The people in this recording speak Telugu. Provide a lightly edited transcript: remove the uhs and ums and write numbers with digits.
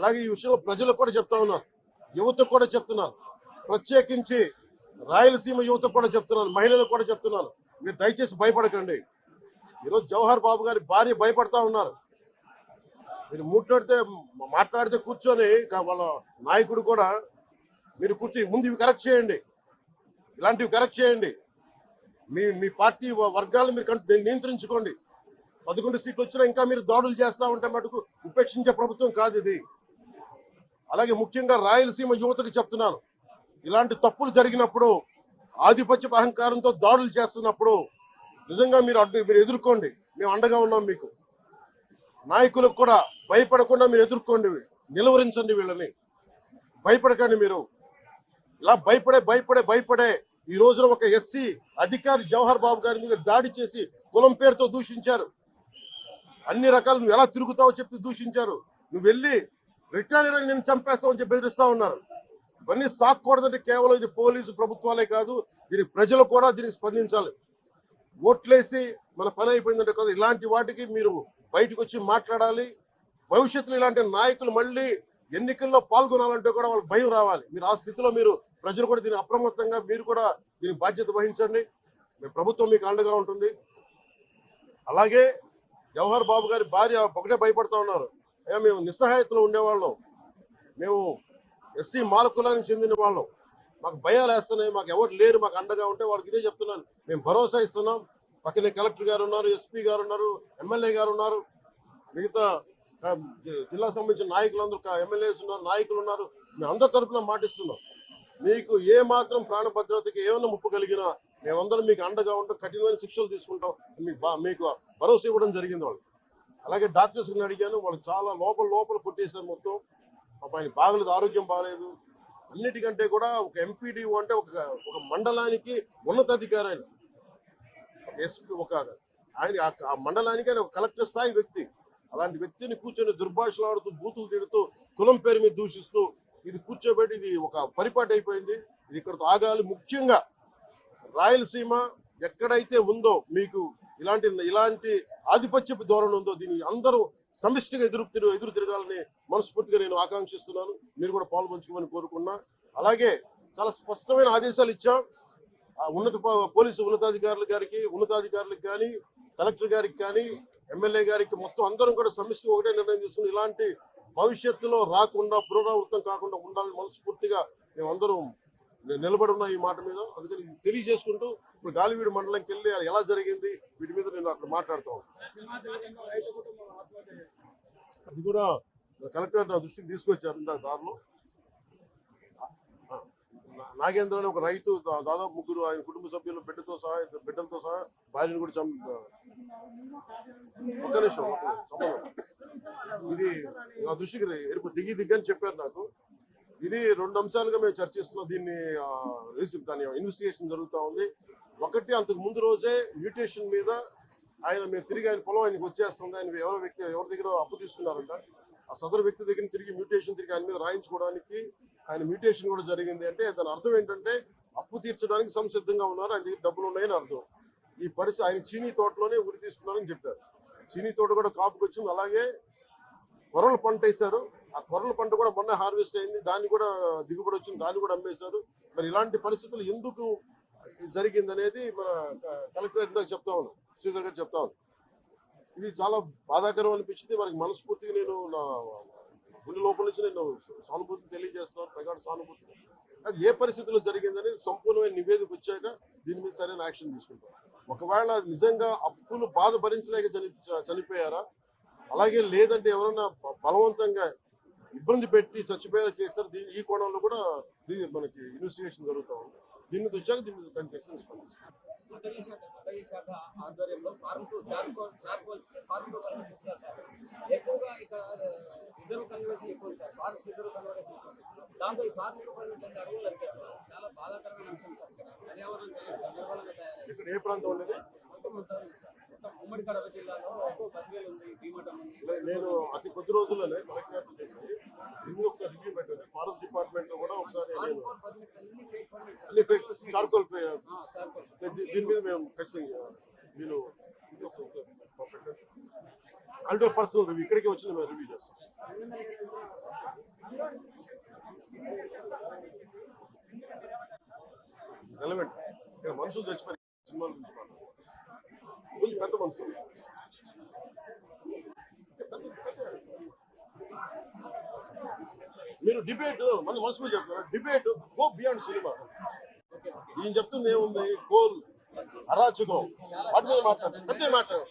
అలాగే ఈ విషయంలో ప్రజలకు కూడా చెప్తా ఉన్నారు, యువతకు కూడా చెప్తున్నారు, ప్రత్యేకించి రాయలసీమ యువతకు కూడా చెప్తున్నాను, మహిళలకు కూడా చెప్తున్నాను, మీరు దయచేసి భయపడకండి. ఈరోజు జవహర్ బాబు గారి భార్య భయపడతా ఉన్నారు. మీరు మాట్లాడితే కూర్చొని వాళ్ళ నాయకుడు కూడా మీరు కూర్చొని ముందు ఇవి కరెక్ట్ చేయండి, ఇలాంటివి కరెక్ట్ చేయండి, మీ పార్టీ వర్గాలను మీరు నియంత్రించుకోండి. 11 సీట్లు వచ్చినా ఇంకా మీరు దాడులు చేస్తూ ఉంటే మటుకు ఉపేక్షించే ప్రభుత్వం కాదు ఇది. అలాగే ముఖ్యంగా రాయలసీమ యువతకు చెప్తున్నాను, ఇలాంటి తప్పులు జరిగినప్పుడు ఆధిపత్య అహంకారంతో దాడులు చేస్తున్నప్పుడు నిజంగా మీరు ఎదుర్కోండి, మేము అండగా ఉన్నాం మీకు. నాయకులకు కూడా భయపడకుండా మీరు ఎదుర్కోండి, నిలువరించండి, వీళ్ళని భయపడకండి. మీరు ఇలా భయపడే ఈ రోజున ఒక ఎస్సీ అధికారి జవహర్ బాబు గారి మీద దాడి చేసి కులం పేరుతో దూషించారు. అన్ని రకాలు నువ్వు ఎలా తిరుగుతావో చెప్పి దూషించారు. నువ్వు వెళ్ళి రిటైర్ అని నేను చంపేస్తావని చెప్పి బెదిరిస్తా ఉన్నారు. ఇవన్నీ సాక్కూడదంటే కేవలం ఇది పోలీసు ప్రభుత్వాలే కాదు, దీనికి ప్రజలు కూడా దీనికి స్పందించాలి. ఓట్లేసి మన పని అయిపోయిందంటే కాదు, ఇలాంటి వాటికి మీరు బయటకు వచ్చి మాట్లాడాలి. భవిష్యత్తులో ఇలాంటి నాయకులు మళ్ళీ ఎన్నికల్లో పాల్గొనాలంటే కూడా వాళ్ళకి భయం రావాలి. మీరు ఆ స్థితిలో ప్రజలు కూడా దీన్ని అప్రమత్తంగా మీరు కూడా దీని బాధ్యత వహించండి. ప్రభుత్వం మీకు అండగా ఉంటుంది. అలాగే జవహర్ బాబు గారి భార్య ఒకటే భయపడతా ఉన్నారు, అయ్యా మేము నిస్సహాయతలో ఉండేవాళ్ళం, మేము ఎస్సీ మాల కులానికి చెందిన వాళ్ళం, మాకు భయాలు వేస్తున్నాయి, మాకు ఎవరు లేరు మాకు అండగా ఉంటే వాళ్ళకి ఇదే చెప్తున్నాను, మేము భరోసా ఇస్తున్నాం. పక్కనే కలెక్టర్ గారు ఉన్నారు, ఎస్పీ గారు ఉన్నారు, ఎమ్మెల్యే గారు ఉన్నారు, మిగతా జిల్లాకు సంబంధించిన నాయకులందరూ ఎమ్మెల్యేస్ ఉన్నారు, నాయకులు ఉన్నారు. మేము అందరి తరఫున మాటిస్తున్నాం, మీకు ఏ మాత్రం ప్రాణ భద్రతకి ఏమన్నా ముప్పు కలిగినా మేమందరం మీకు అండగా ఉంటాం, కఠినమైన శిక్షలు తీసుకుంటాం, మీకు భరోసా ఇవ్వడం జరిగింది వాళ్ళు. అలాగే డాక్టర్స్ని అడిగాను, వాళ్ళు చాలా లోపల కొట్టేశారు మొత్తం. ఆయన బాగలేదు, ఆరోగ్యం బాగలేదు. అన్నిటికంటే కూడా ఒక ఎంపీడీఓ అంటే ఒక మండలానికి ఉన్నతాధికారి, ఆయన ఆయన ఆ మండలానికి ఆయన ఒక కలెక్టర్ స్థాయి వ్యక్తి. అలాంటి వ్యక్తిని కూర్చొని దుర్భాషలాడుతూ బూతులు తిడుతూ కులం పేరు మీద దూషిస్తూ ఇది కూర్చోబెట్టి ఇది ఒక పరిపాటి అయిపోయింది. ఇది ఇక్కడతో ఆగాలి. ముఖ్యంగా రాయలసీమ ఎక్కడైతే ఉందో మీకు ఇలాంటి ఆధిపత్యపు ధోరణి ఉందో దీన్ని అందరూ సమిష్టిగా ఎదురు తిరగాలని మనస్ఫూర్తిగా నేను ఆకాంక్షిస్తున్నాను. మీరు కూడా పాల్పంచుకోమని కోరుకున్నా. అలాగే చాలా స్పష్టమైన ఆదేశాలు ఇచ్చాం పోలీసు ఉన్నతాధికారులకు కానీ కలెక్టర్ గారికి కానీ ఎమ్మెల్యే గారికి మొత్తం అందరం కూడా సమిష్టిగా ఒకటే నిర్ణయం తీసుకుని ఇలాంటి భవిష్యత్తులో రాకుండా పునరావృతం కాకుండా ఉండాలని మనస్ఫూర్తిగా మేమందరం నిలబడి ఉన్న ఈ మాట మీద. అందుకని తెలియజేసుకుంటూ ఇప్పుడు గాలివీడు మండలంకి వెళ్ళి ఎలా జరిగింది వీటి మీద నేను అక్కడ మాట్లాడుతాను. అది కూడా కలెక్టర్ నా దృష్టికి తీసుకొచ్చారు. ఇందాక దారిలో నాగేంద్ర అనే ఒక రైతు దాదాపు 3 ఆయన కుటుంబ సభ్యులు బిడ్డలతో సహా భార్యను కూడా ఒక్క నిమిషం సంబంధం ఇది నా దృష్టికి దిగని చెప్పారు నాకు. ఇది 2 అంశాలుగా మేము చర్చిస్తున్నాం. దాని ఇన్వెస్టిగేషన్ జరుగుతూ ఉంది. ఒకటి, అంతకు ముందు రోజే మ్యూటేషన్ మీద మేము తిరిగి ఆయన పొలం ఆయనకు వచ్చేస్తుంది, ఆయన ఎవరి దగ్గర అప్పు తీసుకున్నారంట, ఆ సదరు వ్యక్తి దగ్గర తిరిగి ఆయన మీద రాయించుకోవడానికి ఆయన మ్యూటేషన్ కూడా జరిగింది. అంటే దాని అర్థం ఏంటంటే అప్పు తీర్చడానికి సంసిద్ధంగా ఉన్నారు, ఆయన దగ్గర డబ్బులు ఉన్నాయని అర్థం. ఈ పరిస్థితి ఆయన చీనీ తోటలోనే ఉరి తీసుకున్నారని చెప్పారు. చీనీ తోట కూడా కాపుకి వచ్చింది. అలాగే కొర్రల పంట వేశారు, ఆ కొర్రల పంట కూడా మొన్న హార్వెస్ట్ అయింది, దాన్ని కూడా దిగుబడి వచ్చింది, దాన్ని కూడా అమ్మేశారు. మరి ఇలాంటి పరిస్థితులు ఎందుకు జరిగింది అనేది మన కలెక్టర్ ఇందాక చెప్తా ఉన్నాను, శ్రీధర్ గారు చెప్తా ఉన్నాను. ఇది చాలా బాధాకరం అనిపించింది. వారికి మనస్ఫూర్తిగా నేను నా గుండె లోపల నుంచి నేను సానుభూతిని తెలియజేస్తున్నాను, ప్రగాఢ సానుభూతి. అది ఏ పరిస్థితుల్లో జరిగిందని సంపూర్ణమైన నివేదిక వచ్చాక దీని మీద సరైన యాక్షన్ తీసుకుంటాం. ఒకవేళ నిజంగా అప్పులు బాధ భరించలేక చనిపోయారా, అలాగే లేదంటే ఎవరైనా బలవంతంగా ఇబ్బంది పెట్టి చచ్చిపోయేలా చేశారు, ఈ కోణంలో కూడా మనకి ఇన్వెస్టిగేషన్ జరుగుతూ ఉంది. దీని మీద వచ్చాక దీని మీద దానికి స్పందిస్తాం. ఇక్కడ ఏ ప్రాంతం ఉండేది? నేను అతి కొద్ది రోజుల్లోనే కలెక్టర్ చేసి దీన్ని ఒకసారి రివ్యూ పెట్టండి. ఫారెస్ట్ డిపార్ట్మెంట్ లో కూడా ఒకసారి అన్ని ఫేక్ చార్కోల్ దీని మీద మేము ఖచ్చితంగా నేను అంటే పర్సనల్ రివ్యూ ఇక్కడికి వచ్చి మేము రివ్యూ చేస్తాం. రెలవెంట్. ఇక్కడ మనుషులు చచ్చిపోయి సినిమాల గురించి మాట్లాడాలి. కొంచెం పెద్ద మనుషులు, మీరు డిబేట్ మన మనసులో చెప్తున్నారు. Debate go beyond cinema. ఈయన చెప్తుంది ఏముంది, కోల్ అరాచకం వాటి మీద మాట్లాడు, పెద్ద మాట్లాడు.